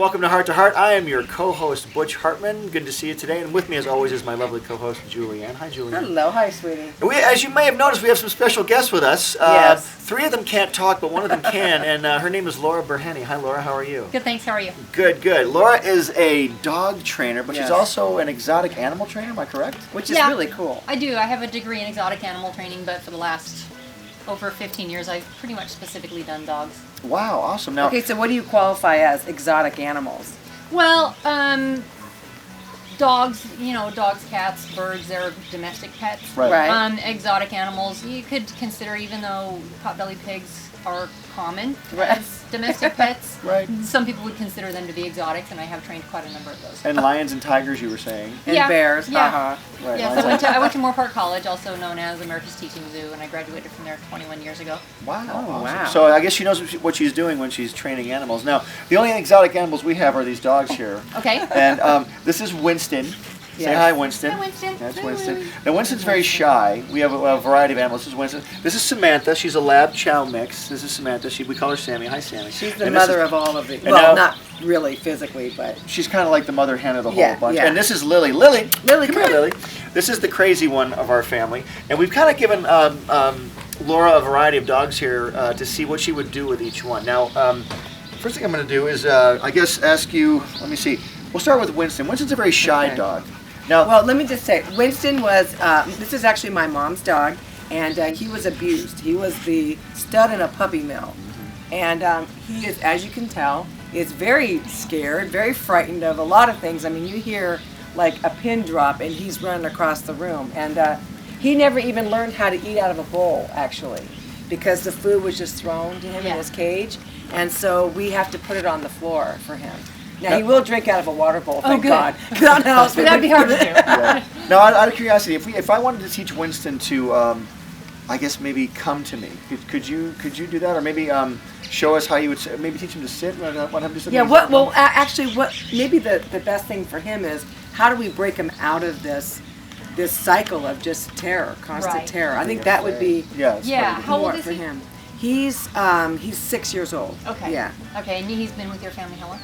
welcome to Heart. I am your co-host, Butch Hartman. Good to see you today. And with me, as always, is my lovely co-host, Julianne. Hi, Julianne. Hello. Hi, sweetie. As you may have noticed, we have some special guests with us. Yes. 3 of them can't talk, but one of them can, and her name is Laura Bourhenne. Hi, Laura. How are you? Good, thanks. How are you? Good, good. Laura is a dog trainer, but Yes. she's also an exotic animal trainer. Am I correct? Which is really cool. I do. I have a degree in exotic animal training, but for the last over 15 years, I've pretty much specifically done dogs. Wow, awesome. Now, Okay, so what do you qualify as exotic animals? Well, dogs, dogs, cats, birds, they're domestic pets. Right. Exotic animals, you could consider, even though potbelly pigs are common Right. as domestic pets, Right. some people would consider them to be exotics, and I have trained quite a number of those. and lions and tigers, you were saying. And Yeah, bears, yeah. haha. Right. Yes, lions I went to Moore Park College, also known as America's Teaching Zoo, and I graduated from there 21 years ago. Wow. Oh, awesome. wow. So I guess she knows what she's doing when she's training animals. Now, the only exotic animals we have are these dogs here. Okay. And this is Winston. Say Yes. hi, Winston. Hi, Winston. That's Hi, Winston. Winston. Now, Winston's very shy. We have a variety of animals. This is Winston. This is Samantha. She's a lab chow mix. This is Samantha. We call her Sammy. Hi, Sammy. She's the And this mother is- of all of the, and well, now- not really physically, but She's kind of like the mother hen of the whole Yeah, bunch. yeah. And this is Lily. Lily, Lily, come come here, here. Lily. This is the crazy one of our family. And we've kind of given Laura a variety of dogs here to see what she would do with each one. Now, first thing I'm going to do is, I guess, ask you, let me see. We'll start with Winston. Winston's a very shy Okay. dog. Now, well, let me just say, Winston was, this is actually my mom's dog, and he was abused. He was the stud in a puppy mill. And he is, as you can tell, is very scared, very frightened of a lot of things. I mean, you hear like a pin drop and he's running across the room. And he never even learned how to eat out of a bowl, actually, because the food was just thrown to him in Yeah. his cage. And so we have to put it on the floor for him. Now, he will drink out of a water bowl, thank good. God. 'Cause I don't know how else we That'd be would- hard to do. yeah. Now, out of curiosity, if I wanted to teach Winston to, I guess maybe come to me, could you do that, or maybe show us how you would maybe teach him to sit? Want him to do something? Yeah, actually, maybe the best thing for him is how do we break him out of this cycle of just terror, constant Right. terror? I think that would be Yeah. it's Yeah. probably- How old more is for he? him. He's 6 years old. Okay. Yeah. Okay, and he's been with your family how long?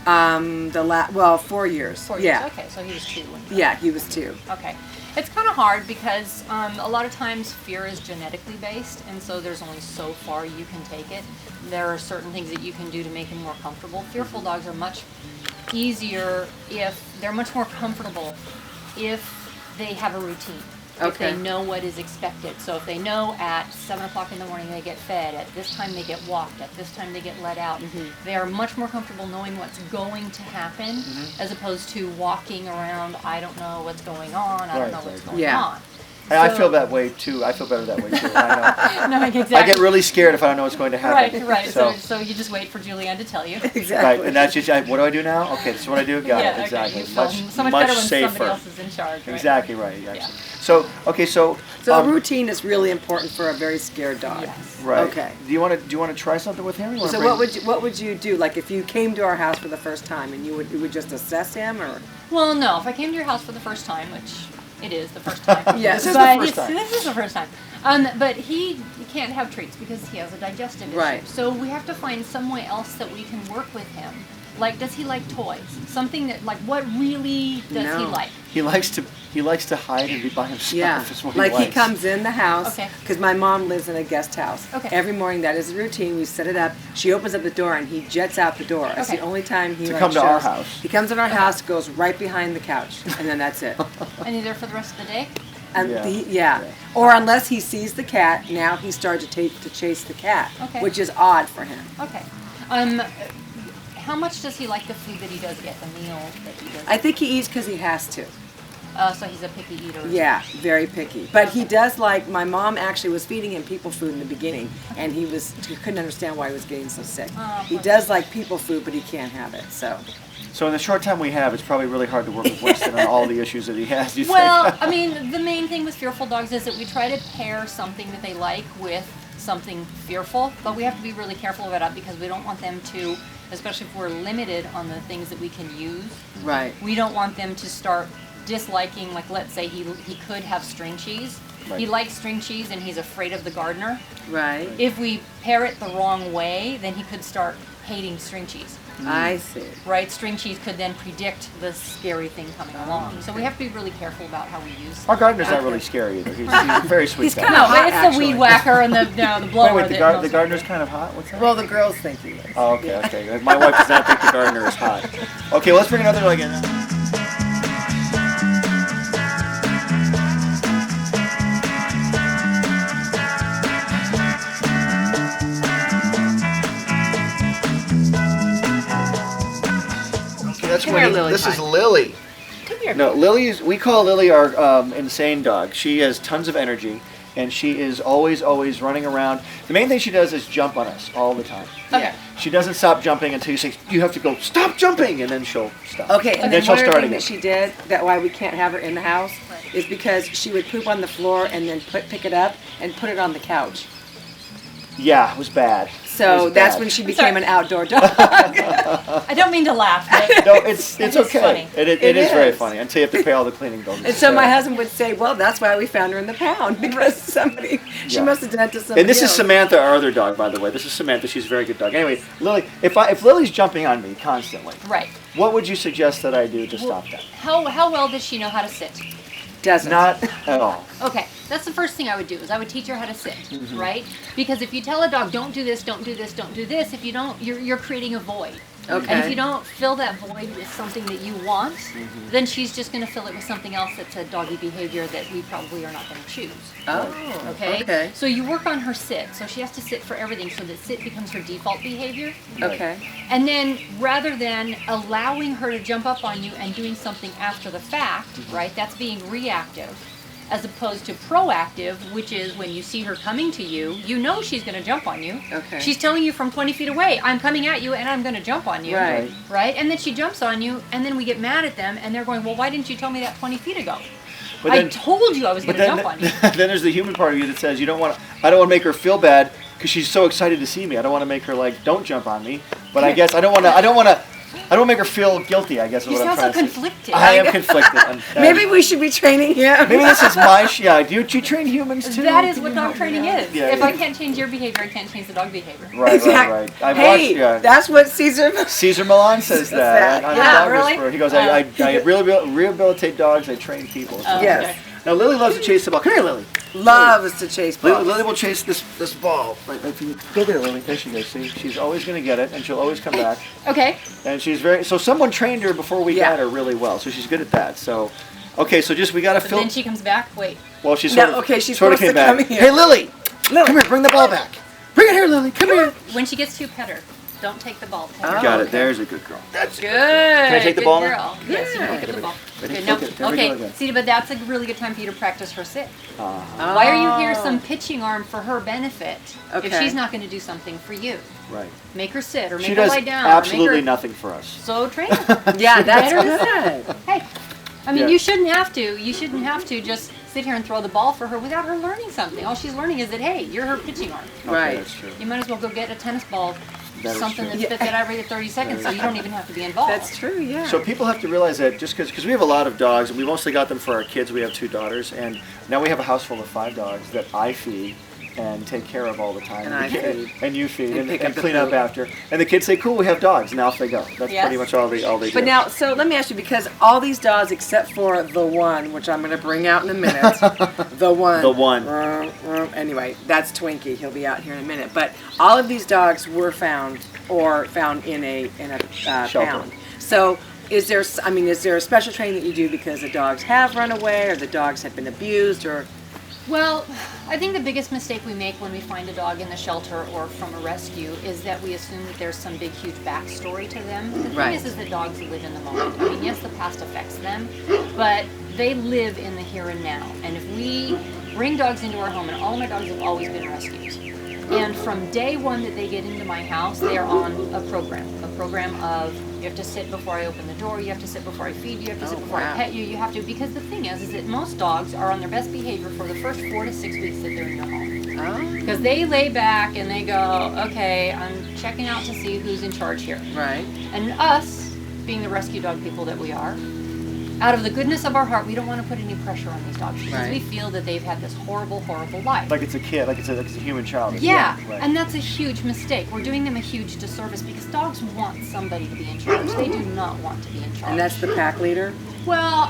4 years. 4 years. Yeah. Okay, so he was 2. Yeah, he was 2. Okay. It's kind of hard because a lot of times fear is genetically based, and so there's only so far you can take it. There are certain things that you can do to make him more comfortable. Fearful dogs are much easier they're much more comfortable if they have a routine. If Okay. they know what is expected. So if they know at 7 o'clock in the morning they get fed, at this time they get walked, at this time they get let out, they are much more comfortable knowing what's going to happen as opposed to walking around, I don't know what's going on, I don't Right, know what's right. going Yeah. on. I So- feel that way too. I feel better that way too. I know. No, exactly. I get really scared if I don't know what's going to happen. Right. So you just wait for Julianne to tell you. Exactly. Right, and that's just what do I do now? Okay, this is what I do. Got it. Exactly. Okay, you feel so much better when somebody else is in charge. Right? Exactly right. Exactly. Yeah. So okay, so So a routine is really important for a very scared dog. Yes. right. Okay. Do you want to try something with him? Or you wanna So bring- what would you do? Like if you came to our house for the first time and you would just assess him, or Well, no. If I came to your house for the first time, which it is the first time. Yes, this is the But first time. This is the first time. But he can't have treats because he has a digestive issue. Right. So we have to find some way else that we can work with him. Like, does he like toys? Something that, like, what really does he No. like? He likes to hide and be by himself. yeah, Is what like he he likes. comes in the house Okay. because my mom lives in a guest house. Okay. Every morning, that is a routine. We set it up. She opens up the door and he jets out the door. It's the Okay. only time he To like, come to our shows- house. He comes in our house, goes right behind the couch, and then that's it. And he's there for the rest of the day? And Yeah. yeah. Or unless he sees the cat, now he starts to chase the cat, Okay. which is odd for him. Okay. How much does he like the food that he does get, the meal that he does? I think he eats because he has to. So he's a picky eater. Yeah, very picky. But he does like, my mom actually was feeding him people food in the beginning, and he couldn't understand why he was getting so sick. Oh, He poor does like people food, but he can't have it, so. So in the short time we have, it's probably really hard to work with Winston on all the issues that he has. You Well, think? I mean, the main thing with fearful dogs is that we try to pair something that they like with something fearful, but we have to be really careful about it because we don't want them to, especially if we're limited on the things that we can use, Right. we don't want them to start disliking, like let's say he could have string cheese. Right. He likes string cheese and he's afraid of the gardener. Right. If we pair it the wrong way, then he could start hating string cheese. I see. Right? String cheese could then predict the scary thing coming along. So we have to be really careful about how we use Our gardener's not really scary either. He's a very sweet He's guy. kinda No, hot, but it's actually. the weed whacker and the blower. Wait, the that gardener's kind of hot? What's that? Well, the girls think he is. Oh, okay. My wife does not think the gardener is hot. Okay, let's bring another dog in. Okay, that's Come here, Winnie. Lily This is Pie. Lily. Come here. No, we call Lily our insane dog. She has tons of energy, and she is always running around. The main thing she does is jump on us all the time. Yeah. She doesn't stop jumping until you say, you have to go, stop jumping, and then she'll stop. Okay, and and then then she'll one other start thing again. that she did, that why we can't have her in the house, is because she would poop on the floor and then pick it up and put it on the couch. Yeah, it was bad. So It was that's bad. when she became an outdoor dog. I don't mean to laugh, but No, it's It's okay. funny. It It is very is. funny until you have to pay all the cleaning bills. And so my husband would say, well, that's why we found her in the pound, because she Yeah. must have done it to somebody And this is else. Samantha, our other dog, by the way. This is Samantha. She's a very good dog. Anyway, Lily, if Lily's jumping on me constantly, right. what would you suggest that I do to stop that? How well does she know how to sit? Doesn't. Not at all. Okay, that's the first thing I would do is I would teach her how to sit, Mm-hmm. right? Because if you tell a dog don't do this, don't do this, don't do this, if you don't, you're creating a void. Okay. And if you don't fill that void with something that you want, Mm-hmm. then she's just going to fill it with something else that's a doggy behavior that we probably are not going to choose. Oh, Okay? okay. So you work on her sit. So she has to sit for everything so that sit becomes her default behavior. Okay. And then rather than allowing her to jump up on you and doing something after the fact, right? That's being reactive. As opposed to proactive, which is when you see her coming to you, you know she's going to jump on you. Okay. She's telling you from 20 feet away, I'm coming at you and I'm going to jump on you. Right. Right? And then she jumps on you and then we get mad at them and they're going, well, why didn't you tell me that 20 feet ago? But I then- told you I was But going to then, jump on you. then there's the human part of you that says I don't want to make her feel bad because she's so excited to see me. I don't want to make her like don't jump on me. But I guess I don't want to make her feel guilty. I guess is You what I'm sound so trying to say. conflicted. I am conflicted. Maybe we should be training him. Maybe this is my yeah. Do you train humans too? That is what dog training is. Yeah, if yeah. I can't change your behavior, I can't change the dog behavior. Right. I've Hey, watched. that's what Caesar. Caesar Milan says that. that. on Yeah, Dog really? Whisperer. He goes, Oh. I rehabilitate dogs. I train people. So- Oh, Yes. okay. Now Lily loves to chase the ball. Come here, Lily. Loves to chase balls. Lily will chase this ball. Right for you. Go there, Lily. There she goes. See, she's always going to get it, and she'll always come back. Okay. And she's so someone trained her before we Yeah. got her really well, so she's good at that. So, okay, so we got to But fill. then she comes back. Wait. Well, she No, sort of okay, she's sort of supposed came to back. come here. Hey, Lily, come here, bring the ball back. Bring it here, Lily. Come here. When she gets too, pet her. Don't take the ball. Pet her. Oh, Got it. okay. There's a good girl. That's Good. Can I take the Good ball now? girl. Yes, you Yeah. can pick up the ball. Ready? Good. No. Okay, there we go Okay. again. See, but that's a really good time for you to practice her sit. Oh. Why are you here? Some pitching arm for her benefit. If Okay. she's not going to do something for you, right. make her sit or make She her does lie down. absolutely or make her, nothing for us. So train her. Yeah, that's Better- good. Hey, I mean, Yeah. you shouldn't have to. You shouldn't have to just sit here and throw the ball for her without her learning something. All she's learning is that hey, you're her pitching arm. Okay, Right. That's true. You might as well go get a tennis ball, That is something true. that spits it out every 30 seconds, so you don't even have to be involved. That's true. Yeah. So people have to realize that just because we have a lot of dogs, and we mostly got them for our kids. We have 2 daughters, and now we have a house full of 5 dogs that I feed and take care of all the time. And I feed. And you feed And and, pick and up the clean up poop. after. And the kids say, "Cool, we have dogs." And off they go. That's Yes. pretty much all they do. But now, so let me ask you, because all these dogs, except for the one, which I'm going to bring out in a minute, the one. The one. Anyway, that's Twinkie. He'll be out here in a minute. But all of these dogs were found in a Shelter. pound. So is there a special training that you do because the dogs have run away or the dogs have been abused or? Well, I think the biggest mistake we make when we find a dog in the shelter or from a rescue is that we assume that there's some big, huge backstory to them. The thing Right. is that dogs live in the moment. I mean, yes, the past affects them, but they live in the here and now. And if we bring dogs into our home, and all my dogs have always been rescues, and from day one that they get into my house, they are on a program of you have to sit before I open the door, you have to sit before I feed you, you have to sit before wow. I pet you, you have to, because the thing is that most dogs are on their best behavior for the first 4 to 6 weeks that they're in your home. Oh, Because they lay back and they go, okay, I'm checking out to see who's in charge here. right. And us, being the rescue dog people that we are, out of the goodness of our heart, we don't want to put any pressure on these dogs because Right. we feel that they've had this horrible, horrible life. Like it's a kid, like it's a human child. Yeah, Right. and that's a huge mistake. We're doing them a huge disservice because dogs want somebody to be in charge. They do not want to be in charge. And that's the pack leader? Well,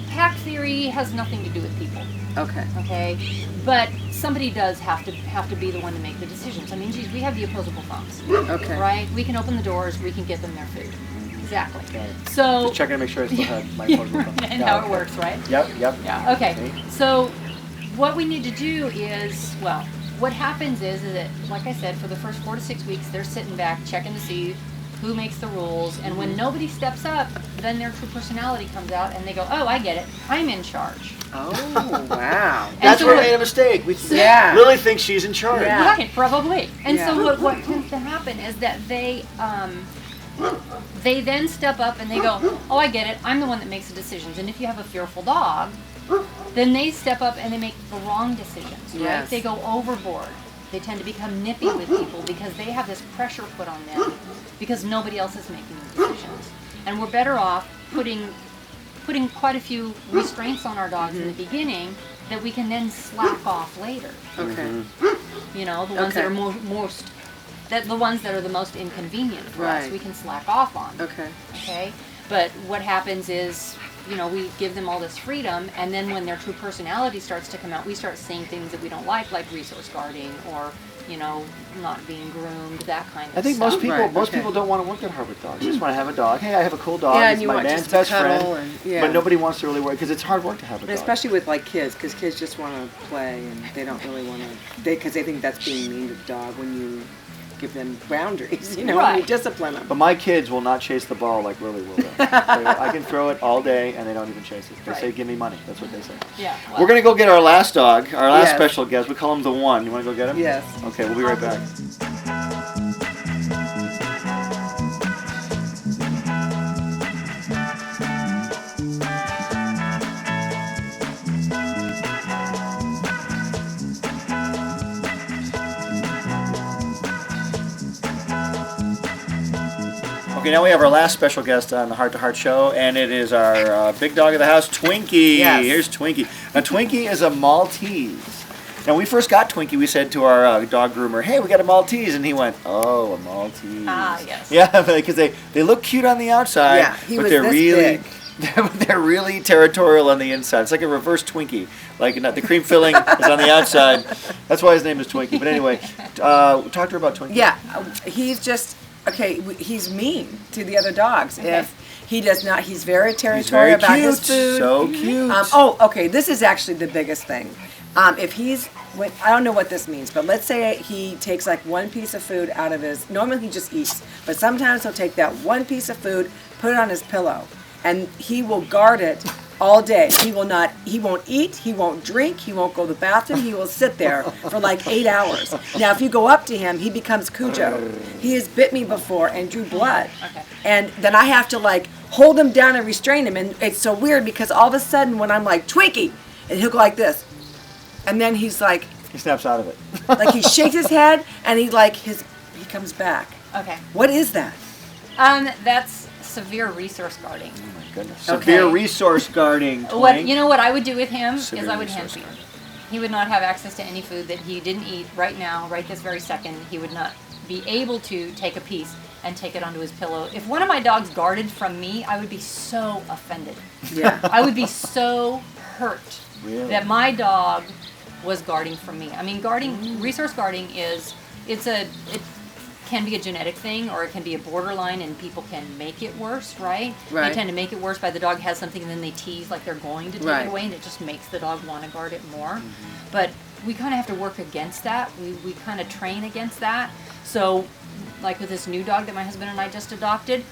pack theory has nothing to do with people. Okay. Okay, but somebody does have to be the one to make the decisions. I mean, geez, we have the opposable thumbs, Okay. right? We can open the doors, we can get them their food. Exactly. Got it. So Just checking to make sure I still had my Yeah, opposable thumb. and Yeah, how okay. it works, right? Yep. Yeah. Okay. See? So what we need to do is, well, what happens is that, like I said, for the first 4 to 6 weeks, they're sitting back checking to see who makes the rules, and when nobody steps up, then their true personality comes out, and they go, "Oh, I get it. I'm in charge." Oh, wow. That's so where we what- made a mistake. We Yeah. Lily thinks she's in charge. Yeah. Right, probably. And Yeah. so what tends to happen is that they then step up and they go, "Oh, I get it. I'm the one that makes the decisions." And if you have a fearful dog, then they step up and they make the wrong decisions, right? Yes. They go overboard. They tend to become nippy with people because they have this pressure put on them because nobody else is making the decisions. And we're better off putting quite a few restraints on our dogs in the beginning that we can then slack off later. Okay. You know, the ones that Okay. are the ones that are the most inconvenient for us, Right. we can slack off on. Okay. Okay? But what happens is, you know, we give them all this freedom, and then when their true personality starts to come out, we start seeing things that we don't like resource guarding or, you know, not being groomed, that kind of I think stuff. most people Right, most okay. people don't want to work that hard with dogs. They just want to have a dog. Hey, I have a cool dog. Yeah, It's and you my want man's just to best cuddle friend. and- yeah. But nobody wants to really work because it's hard work to have a And dog. especially with like kids, because kids just want to play and they don't really want to, because they think that's being mean to the dog when you give them boundaries, you know, when you Right. discipline them. But my kids will not chase the ball like Lily will. Though. I can throw it all day and they don't even chase it. They say, Right. "Give me money." That's what they say. Yeah. We're gonna go get our last dog, our last Yes. special guest. We call him the One. You want to go get him? Yes. Okay, we'll be right back. Okay, now we have our last special guest on the Heart to Heart show, and it is our big dog of the house, Twinkie. Yes. Here's Twinkie. Now, Twinkie is a Maltese. Now, when we first got Twinkie, we said to our dog groomer, "Hey, we got a Maltese," and he went, "Oh, a Maltese." Ah, yes. Yeah, because they look cute on the outside, Yeah, he but was they're this really big. they're really territorial on the inside. It's like a reverse Twinkie. Like the cream filling is on the outside. That's why his name is Twinkie. But anyway, talk to her about Twinkie. Yeah, he's just, he's mean to the other dogs. Okay. If he does not, he's very He's territorial very about cute. his food. So cute. Okay, this is actually the biggest thing. If I don't know what this means, but let's say he takes like one piece of food out of his, normally he just eats, but sometimes he'll take that one piece of food, put it on his pillow, and he will guard it all day. He won't eat, he won't drink, he won't go to the bathroom, he will sit there for like 8 hours. Now, if you go up to him, he becomes Cujo. He has bit me before and drew blood. Okay. And then I have to like hold him down and restrain him, and it's so weird because all of a sudden when I'm like, "Twinkie," and he'll go like this. And then he's like He snaps out of it. he shakes his head and he comes back. Okay. What is that? That's severe resource guarding. Oh my goodness. Okay. Severe resource guarding. What Twink. you know what I would do with him Severe is I would resource hand feed. guarding. He would not have access to any food that he didn't eat right now, right this very second. He would not be able to take a piece and take it onto his pillow. If one of my dogs guarded from me, I would be so offended. Yeah. I would be so hurt Really? that my dog was guarding from me. I mean, resource guarding it can be a genetic thing, or it can be a borderline, and people can make it worse, right? Right. They tend to make it worse by the dog has something, and then they tease like they're going to take Right. it away, and it just makes the dog want to guard it more. But we kind of have to work against that. We kind of train against that. So, like with this new dog that my husband and I just adopted,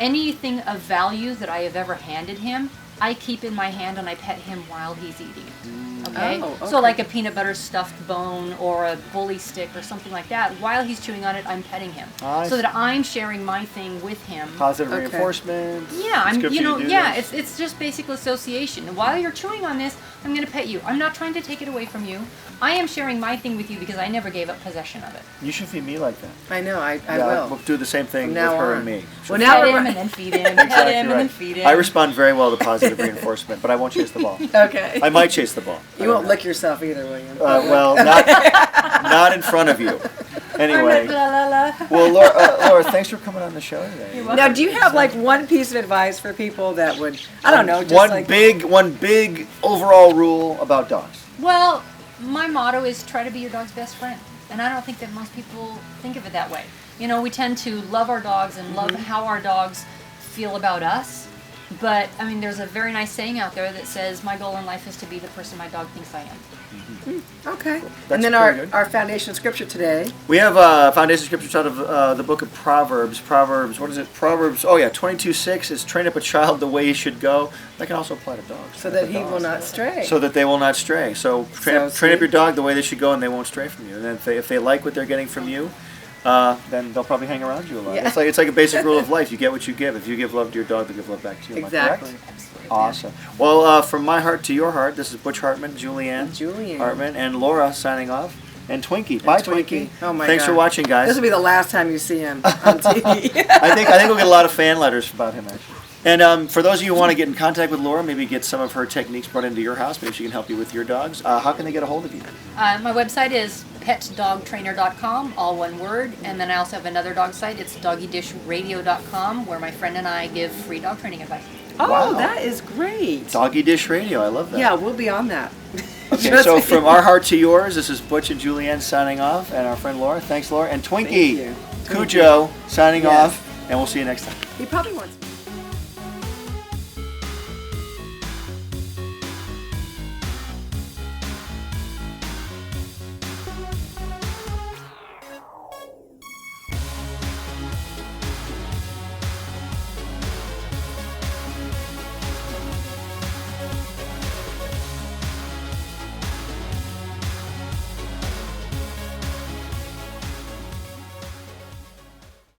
anything of value that I have ever handed him, I keep in my hand and I pet him while he's eating it. Okay? Oh, So okay. like a peanut butter stuffed bone or a bully stick or something like that, while he's chewing on it, I'm petting him. I So see. that I'm sharing my thing with him. Positive Okay. reinforcement. Yeah, It's I'm, good you for know, to do yeah, this. it's just basic association. And while you're chewing on this, I'm going to pet you. I'm not trying to take it away from you. I am sharing my thing with you because I never gave up possession of it. You should feed me like that. I know. I Yeah, will. we'll do the same thing From with now her on. and me. Well, now Pet we're him and then feed him. Pet Exactly him and then right. feed him. I respond very well to positive reinforcement, but I won't chase the ball. okay. I might chase the ball. I You don't won't know. lick yourself either, will you? Well, not in front of you. Anyway, La, la, la. well, Laura, thanks for coming on the show today. You're welcome. Now, do you have like one piece of advice for people that would, I don't know, just one like big overall rule about dogs. Well, my motto is try to be your dog's best friend. And I don't think that most people think of it that way. You know, we tend to love our dogs and love how our dogs feel about us. But, I mean, there's a very nice saying out there that says, my goal in life is to be the person my dog thinks I am. okay. That's And then pretty good. our foundation scripture today. We have foundation scriptures out of the book of Proverbs. Proverbs, what is it? Proverbs, 22:6 is train up a child the way he should go. That can also apply to dogs. So that he will not stray. So that they will not stray. So train up sweet. your dog the way they should go, and they won't stray from you. And then if they like what they're getting from you, then they'll probably hang around you a lot. Yeah. It's like a basic rule of life. You get what you give. If you give love to your dog, they'll give love back to you. Am I correct? Exactly. Awesome. Well, from my heart to your heart, this is Butch Hartman, Julianne Hartman, and Laura signing off. And Twinkie. Bye, Twinkie. Oh my Thanks God. for watching, guys. This will be the last time you see him on TV. I think we'll get a lot of fan letters about him, actually. And for those of you who want to get in contact with Laura, maybe get some of her techniques brought into your house, maybe she can help you with your dogs, how can they get a hold of you? My website is petdogtrainer.com, all one word. And then I also have another dog site. It's doggydishradio.com, where my friend and I give free dog training advice. Oh, Wow. that is great. Doggy Dish Radio, I love that. Yeah, we'll be on that. Okay, Trust so me. from our heart to yours, this is Butch and Julianne signing off, and our friend Laura. Thanks, Laura. And Twinkie you. Cujo signing Yes. off, and we'll see you next time. He probably wants.